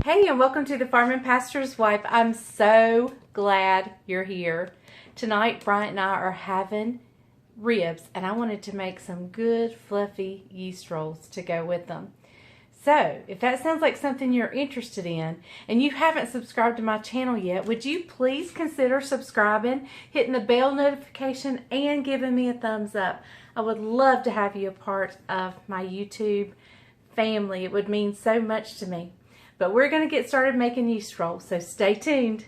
Hey, and welcome to the Farm and Pastor's Wife. I'm so glad you're here. Tonight, Bryant and I are having ribs, and I wanted to make some good, fluffy yeast rolls to go with them. So, if that sounds like something you're interested in, and you haven't subscribed to my channel yet, would you please consider subscribing, hitting the bell notification, and giving me a thumbs up? I would love to have you a part of my YouTube family. It would mean so much to me. But we're going to get started making yeast rolls, so stay tuned.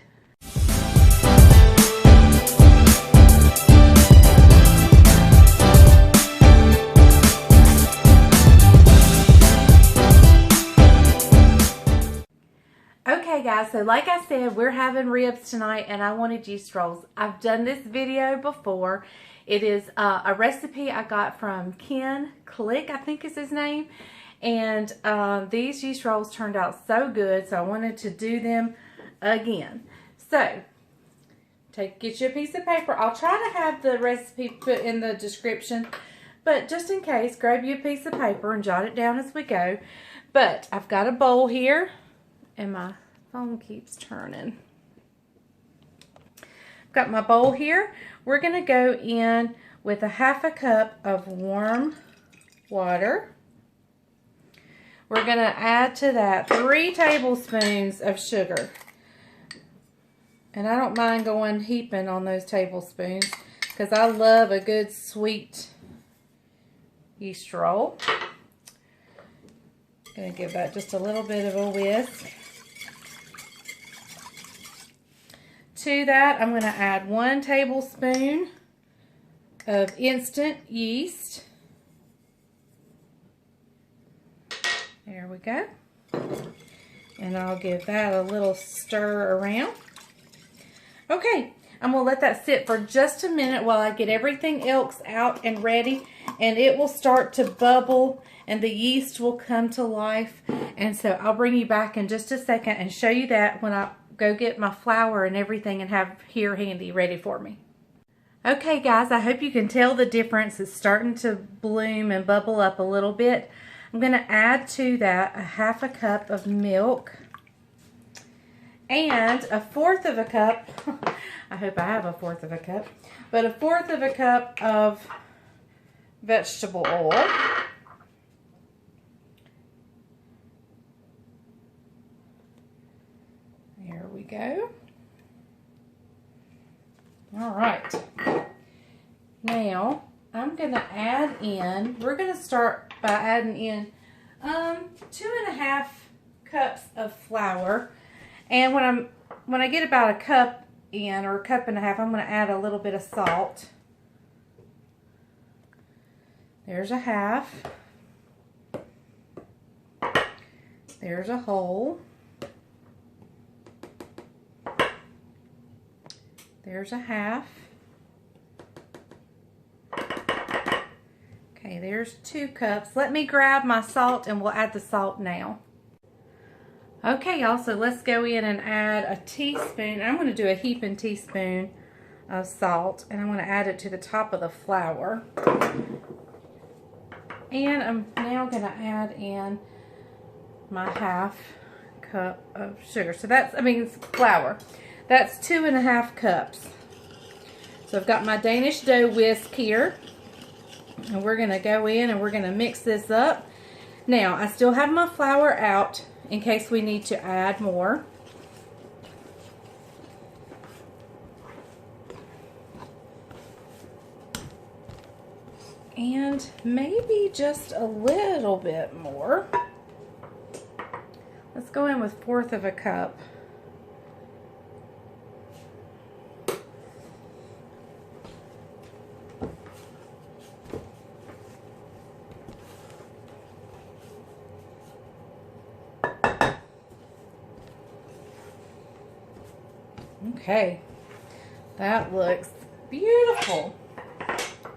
Okay guys, so like I said, we're having ribs tonight and I wanted yeast rolls. I've done this video before. It is a recipe I got from Ken Click, I think is his name. And these yeast rolls turned out so good, so I wanted to do them again. So, get you a piece of paper. I'll try to have the recipe put in the description, but just in case, grab you a piece of paper and jot it down as we go. But I've got a bowl here, and my phone keeps turning. I've got my bowl here. We're going to go in with a half a cup of warm water. We're going to add to that 3 tablespoons of sugar. And I don't mind going heaping on those tablespoons because I love a good sweet yeast roll. Going to give that just a little bit of a whisk. To that, I'm going to add 1 tablespoon of instant yeast. There we go. And I'll give that a little stir around. Okay, I'm going to let that sit for just a minute while I get everything else out and ready. And it will start to bubble and the yeast will come to life. And so I'll bring you back in just a second and show you that when I go get my flour and everything and have here handy ready for me. Okay guys, I hope you can tell the difference. It's starting to bloom and bubble up a little bit. I'm going to add to that a half a cup of milk and a 1/4 of a cup, I hope I have a 1/4 of a cup, but a 1/4 of a cup of vegetable oil. There we go. All right. Now, I'm going to add in, we're going to start by adding in 2.5 cups of flour. And when I get about a cup in, or a cup and a half, I'm going to add a little bit of salt. There's a half. There's a whole. There's a half. Okay, there's 2 cups. Let me grab my salt and we'll add the salt now. Okay, y'all, so let's go in and add a teaspoon. I'm going to do a heaping teaspoon of salt, and I'm going to add it to the top of the flour. And I'm now going to add in my half cup of sugar. So that's, it's flour. That's 2.5 cups. So I've got my Danish dough whisk here. And we're going to go in and we're going to mix this up. Now, I still have my flour out in case we need to add more. And maybe just a little bit more. Let's go in with 1/4 of a cup. Okay, that looks beautiful.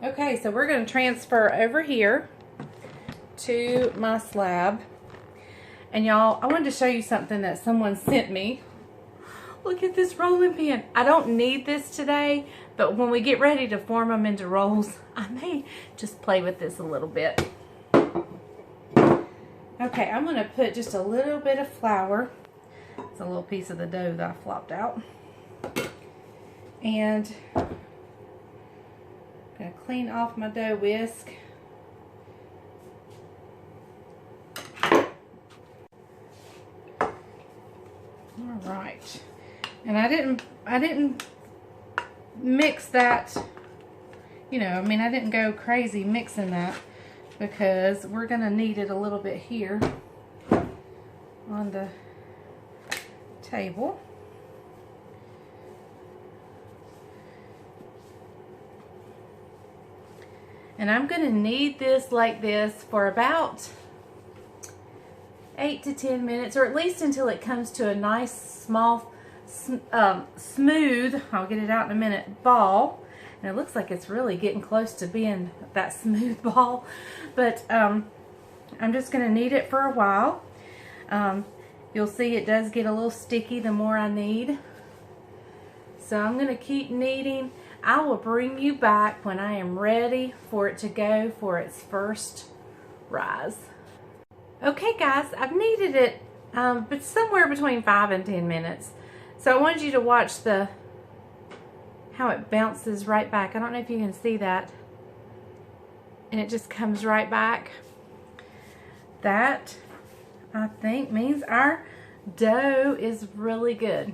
Okay, so we're going to transfer over here to my slab. And y'all, I wanted to show you something that someone sent me. Look at this rolling pin. I don't need this today, but when we get ready to form them into rolls, I may just play with this a little bit. Okay, I'm going to put just a little bit of flour It's a little piece of the dough that I flopped out. And I'm going to clean off my dough whisk. Alright. And I didn't mix that, you know, I mean, I didn't go crazy mixing that because we're going to knead it a little bit here on the table. And I'm going to knead this like this for about 8 to 10 minutes, or at least until it comes to a nice small smooth, I'll get it out in a minute, ball. And it looks like it's really getting close to being that smooth ball, but I'm just going to knead it for a while. You'll see it does get a little sticky the more I knead, so I'm going to keep kneading. I will bring you back when I am ready for it to go for its first rise. Okay guys, I've kneaded it but somewhere between 5 and 10 minutes. So I wanted you to watch how it bounces right back. I don't know if you can see that. And it just comes right back. That, I think, means our dough is really good.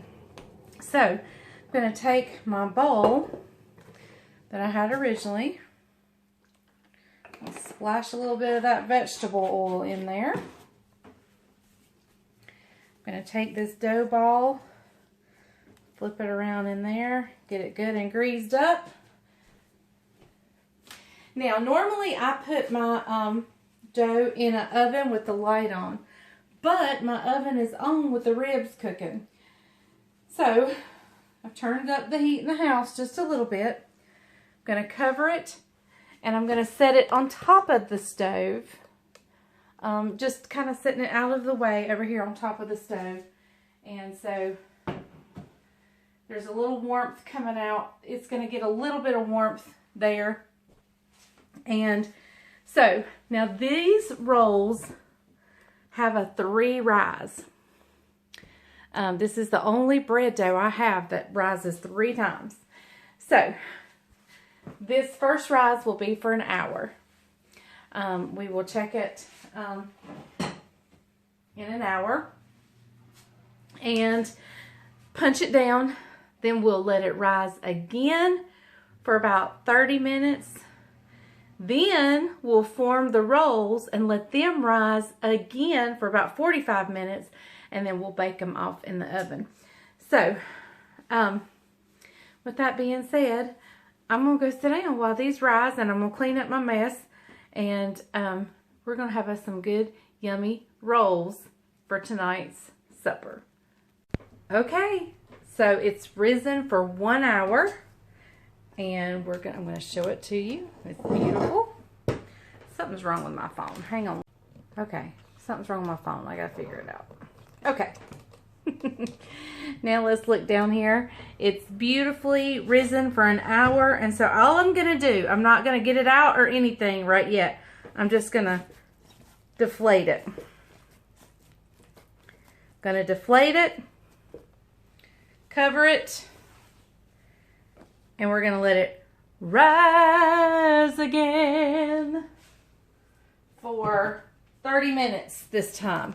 So I'm going to take my bowl that I had originally. I'll splash a little bit of that vegetable oil in there. I'm going to take this dough ball, flip it around in there, get it good and greased up. Now, normally I put my dough in an oven with the light on, but my oven is on with the ribs cooking. So I've turned up the heat in the house just a little bit. I'm going to cover it, and I'm going to set it on top of the stove. Just kind of setting it out of the way over here on top of the stove. And so there's a little warmth coming out. It's going to get a little bit of warmth there. And so now these rolls have a 3 rise. This is the only bread dough I have that rises 3 times. So this first rise will be for an hour. We will check it in an hour and punch it down. Then we'll let it rise again for about 30 minutes. Then we'll form the rolls and let them rise again for about 45 minutes, and then we'll bake them off in the oven. So, with that being said, I'm going to go sit down while these rise, and I'm going to clean up my mess, and we're going to have us some good, yummy rolls for tonight's supper. Okay, so it's risen for 1 hour, and I'm going to show it to you. It's beautiful. Something's wrong with my phone. Hang on. Okay, something's wrong with my phone. I got to figure it out. Okay. Now let's look down here. It's beautifully risen for an hour, and so all I'm going to do, I'm not going to get it out or anything right yet. I'm just going to deflate it. Going to deflate it, cover it, and we're going to let it rise again for 30 minutes this time.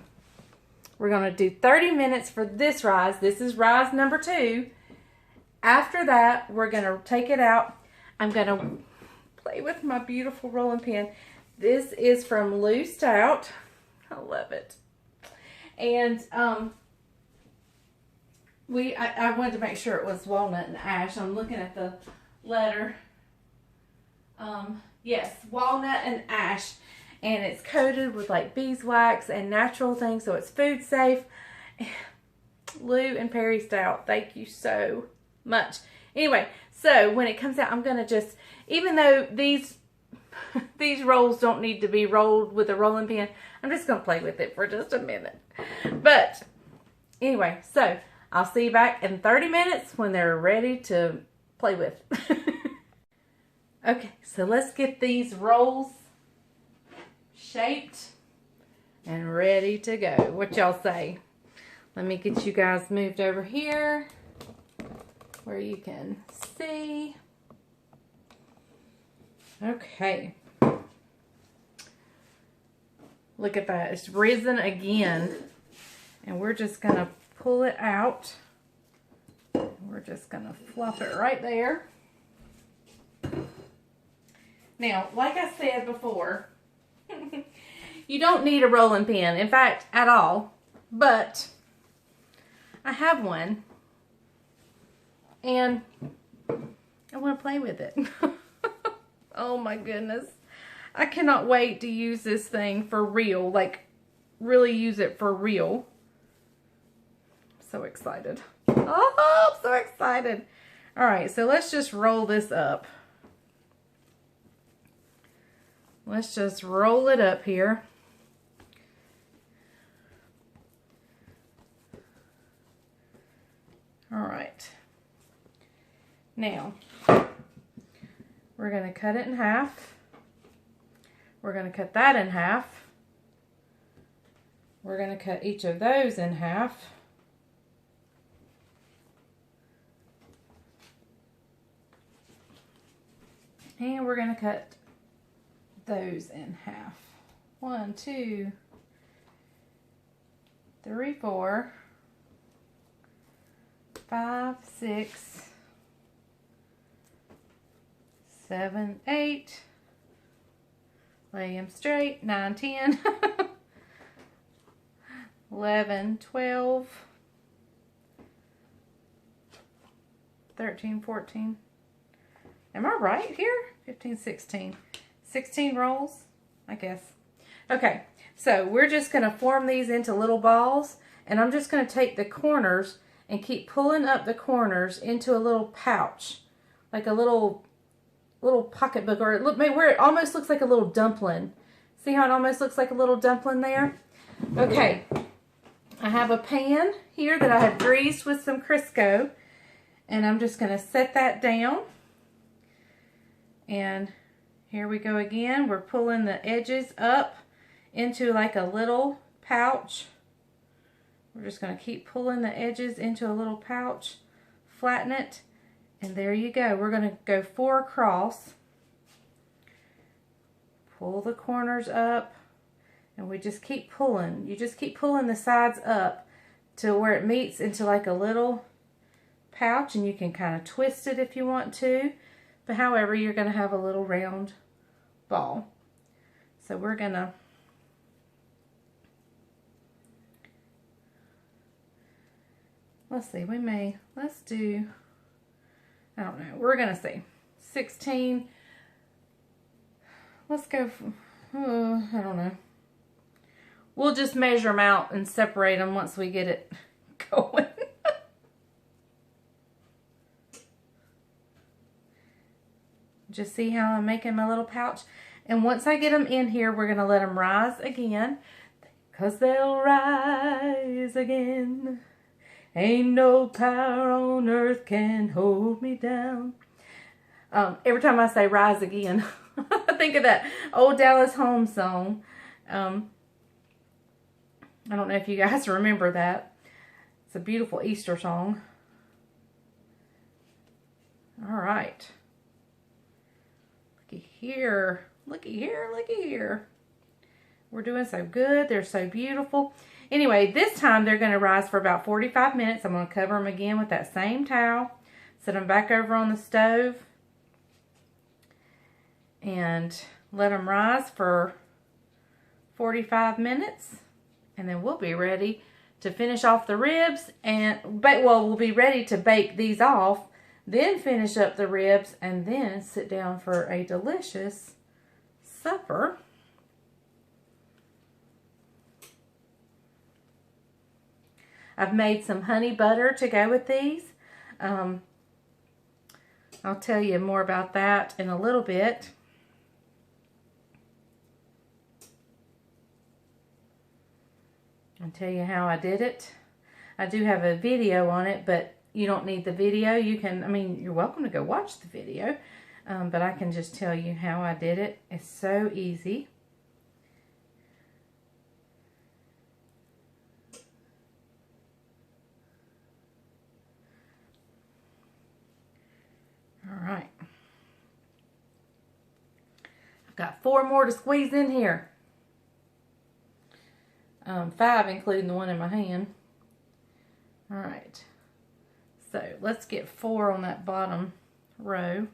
We're going to do 30 minutes for this rise. This is rise number 2. After that, we're going to take it out. I'm going to play with my beautiful rolling pin. This is from Loosed Out. I love it. And I wanted to make sure it was walnut and ash. I'm looking at the letter. Yes, walnut and ash. And it's coated with like beeswax and natural things, so it's food safe. Lou and Perry Stout, thank you so much. Anyway, so when it comes out, I'm going to just, even though these rolls don't need to be rolled with a rolling pin, I'm just going to play with it for just a minute. But anyway, so I'll see you back in 30 minutes when they're ready to play with. Okay, so let's get these rolls shaped and ready to go. What y'all say? Let me get you guys moved over here where you can see. Okay. Look at that. It's risen again. And we're just going to pull it out. We're just going to flop it right there. Now, like I said before, you don't need a rolling pin. In fact, at all. But I have one. And I want to play with it. Oh my goodness. I cannot wait to use this thing for real. Like, really use it for real. So excited. Oh, I'm so excited. Alright, so let's just roll this up. Let's just roll it up here. Alright. Now, we're going to cut it in half. We're going to cut that in half. We're going to cut each of those in half. And we're going to cut those in half. 1, 2, 3, 4, 5, 6, 7, 8. Lay them straight. 9, 10. 11, 12. 13, 14. Am I right here? 15, 16. 16 rolls, I guess. Okay, so we're just going to form these into little balls. And I'm just going to take the corners and keep pulling up the corners into a little pouch. Like a little pocketbook, or where it almost looks like a little dumpling. See how it almost looks like a little dumpling there? Okay, I have a pan here that I have greased with some Crisco, and I'm just going to set that down. And here we go again. We're pulling the edges up into like a little pouch. We're just going to keep pulling the edges into a little pouch, flatten it, and there you go. We're going to go 4 across. Pull the corners up, and we just keep pulling. You just keep pulling the sides up to where it meets into like a little pouch, and you can kind of twist it if you want to. But however, you're going to have a little round ball. So we're going to let's see, let's do, I don't know, we're going to see 16. Let's go for, I don't know. We'll just measure them out and separate them once we get it going. Just see how I'm making my little pouch. And once I get them in here, we're going to let them rise again. 'Cause they'll rise again. Ain't no power on earth can hold me down. Every time I say rise again, I think of that old Dallas Holmes song. I don't know if you guys remember that. It's a beautiful Easter song. All right. Looky here. Looky here. Looky here. We're doing so good. They're so beautiful. Anyway, this time they're going to rise for about 45 minutes. I'm going to cover them again with that same towel. Set them back over on the stove. And let them rise for 45 minutes. And then we'll be ready to finish off the ribs. We'll be ready to bake these off. Then finish up the ribs. And then sit down for a delicious supper. I've made some honey butter to go with these. I'll tell you more about that in a little bit. I'll tell you how I did it. I do have a video on it, but you don't need the video. You can, you're welcome to go watch the video, but I can just tell you how I did it. It's so easy. Got 4 more to squeeze in here. 5 including the one in my hand. All right. So let's get 4 on that bottom row.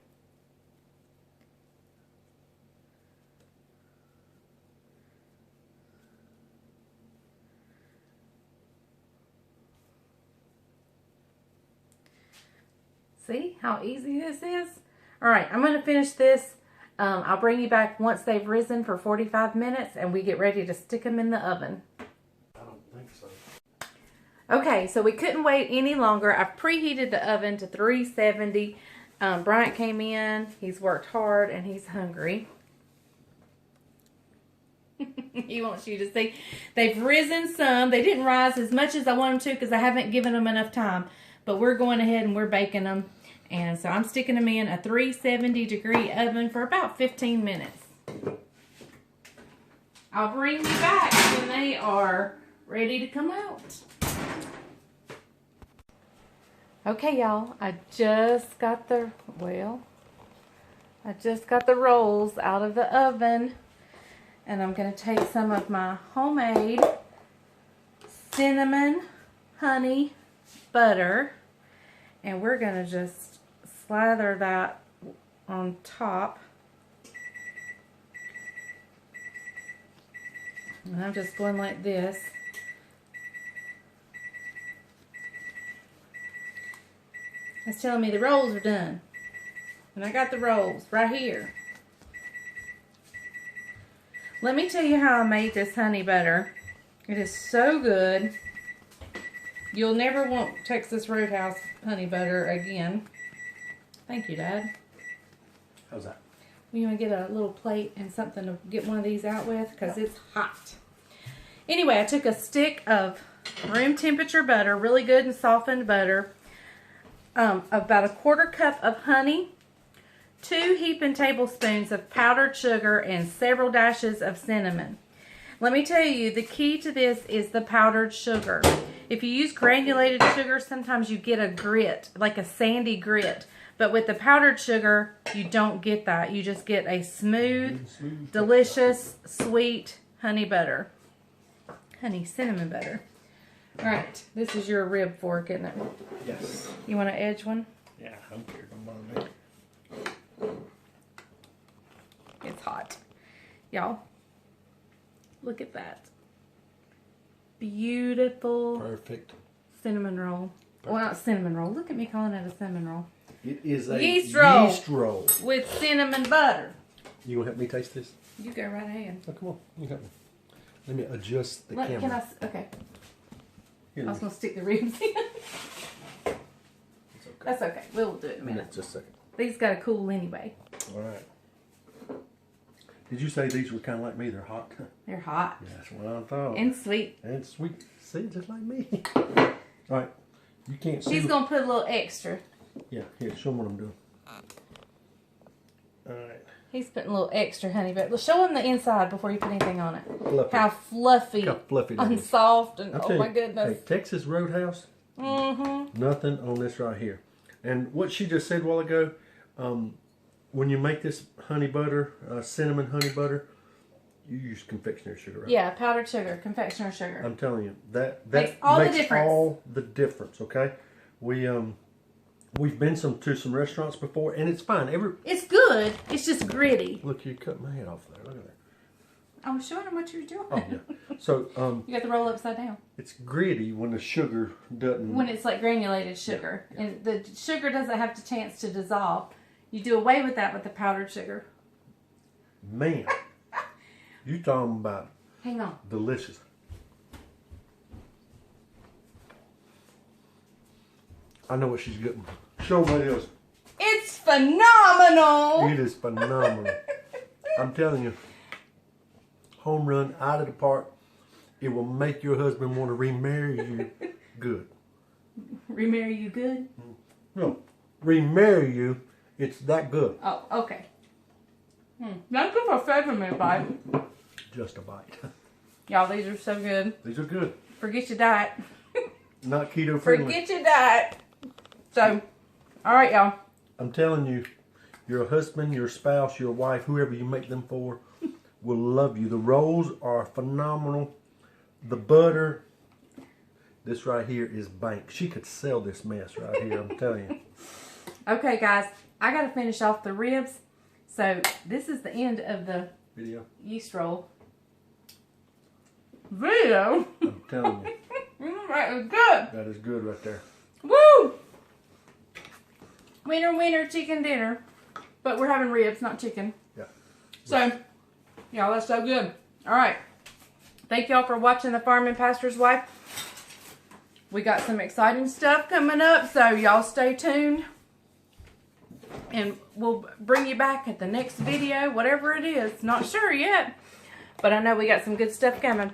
See how easy this is? All right, I'm going to finish this. I'll bring you back once they've risen for 45 minutes and we get ready to stick them in the oven. I don't think so. Okay, so we couldn't wait any longer. I've preheated the oven to 370. Bryant came in. He's worked hard and he's hungry. He wants you to see. They've risen some. They didn't rise as much as I want them to because I haven't given them enough time. But we're going ahead and we're baking them. And so I'm sticking them in a 370 degree oven for about 15 minutes. I'll bring you back when they are ready to come out. Okay, y'all, I just got the rolls out of the oven. And I'm going to take some of my homemade cinnamon honey butter. And we're going to just slather that on top. And I'm just going like this. It's telling me the rolls are done. And I got the rolls right here. Let me tell you how I made this honey butter. It is so good. You'll never want Texas Roadhouse honey butter again. Thank you, Dad. How's that? You want to get a little plate and something to get one of these out with? Because it's hot. Anyway, I took a stick of room temperature butter, really good and softened butter, about a 1/4 cup of honey, 2 heaping tablespoons of powdered sugar, and several dashes of cinnamon. Let me tell you, the key to this is the powdered sugar. If you use granulated sugar, sometimes you get a grit, like a sandy grit. But with the powdered sugar, you don't get that. You just get a smooth, delicious, sweet honey butter. Honey cinnamon butter. All right, this is your rib fork, isn't it? Yes. You want an edge one? Yeah, I don't care. Don't bother me. It's hot. Y'all, look at that. Beautiful. Perfect. Cinnamon roll. Well, not cinnamon roll. Look at me calling it a cinnamon roll. It is a Yeast roll. Yeast roll. With cinnamon butter. You want to help me taste this? You go right ahead. Oh, come on. You help me. Let me adjust the camera. Can I? Okay. Here, I was going to stick the ribs in. It's okay. That's okay. We'll do it in a minute. Just a second. These got to cool anyway. All right. Did you say these were kind of like me? They're hot? They're hot. Yeah, that's what I thought. And sweet. And sweet. See, just like me. All right. You can't see. She's going to put a little extra. Yeah, here, show them what I'm doing. All right. He's putting a little extra honey, but show him the inside before you put anything on it. Fluffy. How fluffy, Look how fluffy that and is. soft, and oh my You, goodness. hey, Texas Roadhouse, nothing on this right here. And what she just said a while ago, when you make this honey butter, cinnamon honey butter, you use confectionery sugar, right? Yeah, powdered sugar, confectioner sugar. I'm telling you, that Makes all the makes difference. all the difference, okay? We've been to some restaurants before, and it's fine. It's good. It's just gritty. Look, you cut my head off there. Look at that. I was showing him what you were doing. Oh, yeah. So, You got the roll upside down. it's gritty when the sugar doesn't... When it's like granulated sugar. Yeah. And the sugar doesn't have the chance to dissolve. You do away with that with the powdered sugar. Man, you talking about Hang on. delicious. I know what she's getting. Show what it is. It's phenomenal! It is phenomenal. I'm telling you, home run out of the park. It will make your husband want to remarry you good. Remarry you good? No, remarry you. It's that good. Oh, okay. Thank you for saving me, bye. Just a bite. Y'all, these are so good. These are good. Forget your diet. Not keto friendly. Forget your diet. So, all right, y'all. I'm telling you, Your husband, your spouse, your wife, whoever you make them for, will love you. The rolls are phenomenal. The butter, this right here is bank. She could sell this mess right here, I'm telling you. Okay, guys, I got to finish off the ribs. So this is the end of the Video. yeast roll video. I'm telling you. That is good. That is good right there. Woo! Winner, winner, chicken dinner. But we're having ribs, not chicken. Yeah. So, y'all, that's so good. All right. Thank y'all for watching The Farming Pastor's Wife. We got some exciting stuff coming up, so y'all stay tuned. And we'll bring you back at the next video, whatever it is. Not sure yet, but I know we got some good stuff coming.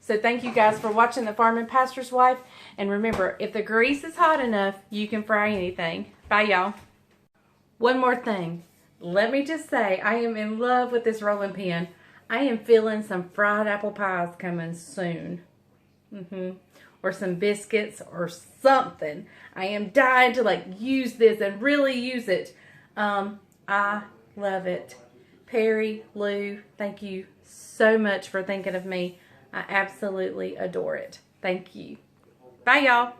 So thank you guys for watching The Farming Pastor's Wife. And remember, if the grease is hot enough, you can fry anything. Bye, y'all. One more thing. Let me just say, I am in love with this rolling pin. I am feeling some fried apple pies coming soon. Or some biscuits or something. I am dying to use this and really use it. I love it. Perry, Lou, thank you so much for thinking of me. I absolutely adore it. Thank you. Bye, y'all.